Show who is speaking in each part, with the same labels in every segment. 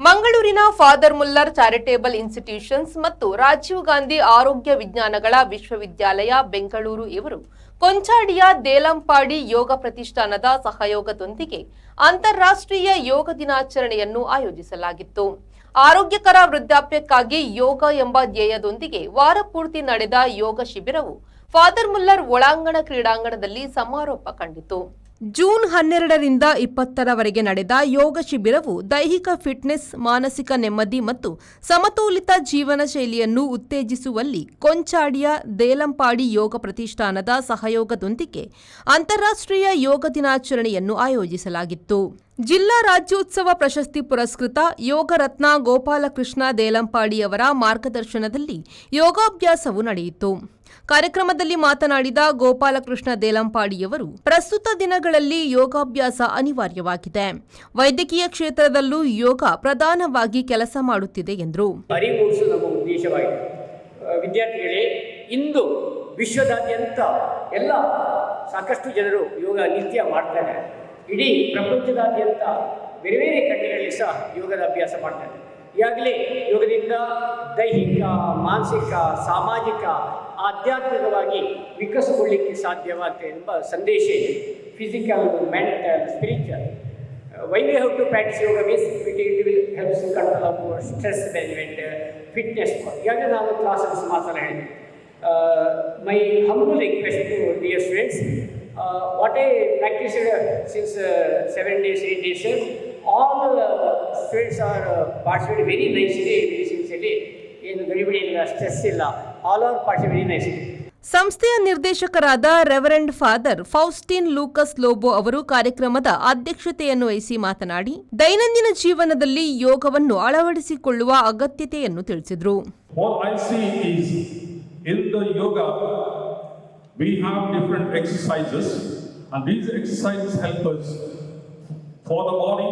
Speaker 1: ಮಂಗಳೂರಿನ father Muller charitable institutions ಮತ್ತು ರಾಜೀವ್ ಗಾಂಧಿ ಆರೋಗ್ಯ ವಿಜ್ಞಾನಗಳ ವಿಶ್ವವಿದ್ಯಾಲಯ ಬೆಂಗಳೂರು ಇವರು ಕೊಂಚಾಡಿಯ ದೇಲಂಪಾಡಿ ಯೋಗ ಪ್ರತಿಷ್ಠಾನದ ಸಹಯೋಗದೊಂದಿಗೆ ಅಂತಾರಾಷ್ಟ್ರೀಯ ಯೋಗ ದಿನಾಚರಣೆಯನ್ನು ಆಯೋಜಿಸಲಾಗಿತ್ತು. ಆರೋಗ್ಯಕರ ವೃದ್ಧಾಪ್ಯಕ್ಕಾಗಿ ಯೋಗ ಎಂಬ ಧ್ಯೇಯದೊಂದಿಗೆ ವಾರಪೂರ್ತಿ ನಡೆದ ಯೋಗ ಶಿಬಿರವು ಫಾದರ್ ಮುಲ್ಲರ್ ಒಳಾಂಗಣ ಕ್ರೀಡಾಂಗಣದಲ್ಲಿ ಸಮಾರೋಪ ಕಂಡಿತು. ಜೂನ್ 12ರಿಂದ 20ರವರೆಗೆ ನಡೆದ ಯೋಗ ಶಿಬಿರವು ದೈಹಿಕ ಫಿಟ್ನೆಸ್, ಮಾನಸಿಕ ನೆಮ್ಮದಿ ಮತ್ತು ಸಮತೋಲಿತ ಜೀವನ ಶೈಲಿಯನ್ನು ಉತ್ತೇಜಿಸುವಲ್ಲಿ ಕೊಂಚಾಡಿಯ ದೇಲಂಪಾಡಿ ಯೋಗ ಪ್ರತಿಷ್ಠಾನದ ಸಹಯೋಗದೊಂದಿಗೆ ಅಂತಾರಾಷ್ಟ್ರೀಯ ಯೋಗ ದಿನಾಚರಣೆಯನ್ನು ಆಯೋಜಿಸಲಾಗಿತ್ತು. ಜಿಲ್ಲಾ ರಾಜ್ಯೋತ್ಸವ ಪ್ರಶಸ್ತಿ ಪುರಸ್ಕೃತ ಯೋಗ ರತ್ನ ಗೋಪಾಲಕೃಷ್ಣ ದೇಲಂಪಾಡಿಯವರ ಮಾರ್ಗದರ್ಶನದಲ್ಲಿ ಯೋಗಾಭ್ಯಾಸವು ನಡೆಯಿತು. ಕಾರ್ಯಕ್ರಮದಲ್ಲಿ ಮಾತನಾಡಿದ ಗೋಪಾಲಕೃಷ್ಣ ದೇಲಂಪಾಡಿಯವರು, ಪ್ರಸ್ತುತ ದಿನಗಳಲ್ಲಿ ಯೋಗಾಭ್ಯಾಸ ಅನಿವಾರ್ಯವಾಗಿದೆ. ವೈದ್ಯಕೀಯ ಕ್ಷೇತ್ರದಲ್ಲೂ ಯೋಗ ಪ್ರಧಾನವಾಗಿ ಕೆಲಸ ಮಾಡುತ್ತಿದೆ ಎಂದರು.
Speaker 2: ವಿದ್ಯಾರ್ಥಿಗಳೇ, ಇಂದು ವಿಶ್ವದಾದ್ಯಂತ ಎಲ್ಲ ಸಾಕಷ್ಟು ಜನರು ಯೋಗ ನಿತ್ಯ ಮಾಡ್ತಾರೆ. ಇಡೀ ಪ್ರಪಂಚದಾದ್ಯಂತ ಬೇರೆ ಬೇರೆ ಖಂಡಗಳಲ್ಲಿ ಸಹ ಯೋಗದ ಅಭ್ಯಾಸ ಮಾಡ್ತಾರೆ. ಈಗಾಗಲೇ ಯೋಗದಿಂದ ದೈಹಿಕ, ಮಾನಸಿಕ, ಸಾಮಾಜಿಕ, ಆಧ್ಯಾತ್ಮಿಕವಾಗಿ ವಿಕಸಗೊಳ್ಳಿಕ್ಕೆ ಸಾಧ್ಯವಾಗ್ತದೆ ಎಂಬ ಸಂದೇಶ ಇದೆ. Physical, mental, spiritual. Why we have to practise yoga means it will helps in control of stress management, fitness. ಈಗಾಗಲೇ ನಾನು ಕ್ಲಾಸಲ್ಲಿ ಮಾತ್ರ ಹೇಳಿದೆ. My humble request to dear students, what I practiced since 7 days, 8 days, all students are participating very nicely, very sincerely. ಏನು ಗಡಿಬಿಡಿ ಇಲ್ಲ, stress ಇಲ್ಲ, all are participating very nicely.
Speaker 1: ಸಂಸ್ಥೆಯ ನಿರ್ದೇಶಕರಾದ ರೆವರೆಂಡ್ ಫಾದರ್ ಫೌಸ್ಟಿನ್ ಲೂಕಸ್ ಲೋಬೋ ಅವರು ಕಾರ್ಯಕ್ರಮದ ಅಧ್ಯಕ್ಷತೆಯನ್ನು ವಹಿಸಿ ಮಾತನಾಡಿ, ದೈನಂದಿನ ಜೀವನದಲ್ಲಿ ಯೋಗವನ್ನು ಅಳವಡಿಸಿಕೊಳ್ಳುವ ಅಗತ್ಯತೆಯನ್ನು ತಿಳಿಸಿದರು.
Speaker 3: We have different exercises, and these exercises help us for the body,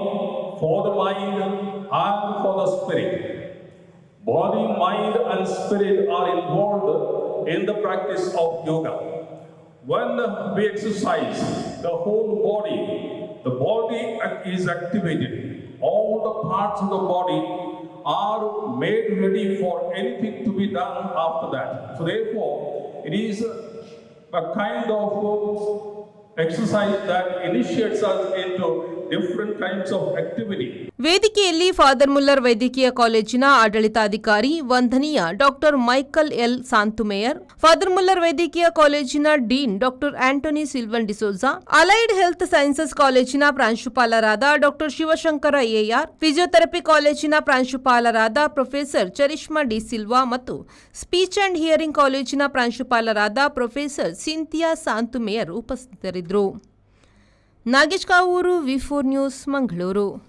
Speaker 3: for the mind, and for the spirit. Body, mind, and spirit are involved in the practice of yoga. When we exercise the whole body, the body is activated. All the parts of the body are made ready for anything to be done after that. So therefore, it is a kind of exercise that initiates us into different kinds of activity.
Speaker 1: ವೇದಿಕೆಯಲ್ಲಿ father Muller ವೈದ್ಯಕೀಯ ಕಾಲೇಜಿನ ಆಡಳಿತಾಧಿಕಾರಿ ವಂದನೀಯ doctor Michael L Santhumayor, father Muller ವೈದ್ಯಕೀಯ ಕಾಲೇಜಿನ dean doctor Antony Sylvan D'Souza, allied health sciences ಕಾಲೇಜಿನ ಪ್ರಾಂಶುಪಾಲರಾದ doctor Shivashankara A R, physiotherapy ಕಾಲೇಜಿನ ಪ್ರಾಂಶುಪಾಲರಾದ ಪ್ರೊಫೆಸರ್ ಚರಿಷ್ಮಾ ಡಿ ಸಿಲ್ವಾ ಮತ್ತು ಸ್ಪೀಚ್ ಅಂಡ್ ಹಿಯರಿಂಗ್ ಕಾಲೇಜಿನ ಪ್ರಾಂಶುಪಾಲರಾದ ಪ್ರೊಫೆಸರ್ ಸಿಂಥಿಯಾ ಸಾಂತುಮೇಯರ್ ಉಪಸ್ಥಿತರಿದ್ದರು. ನಾಗೇಶ್ ಕಾವೂರು, ವಿ4 ನ್ಯೂಸ್, ಮಂಗಳೂರು.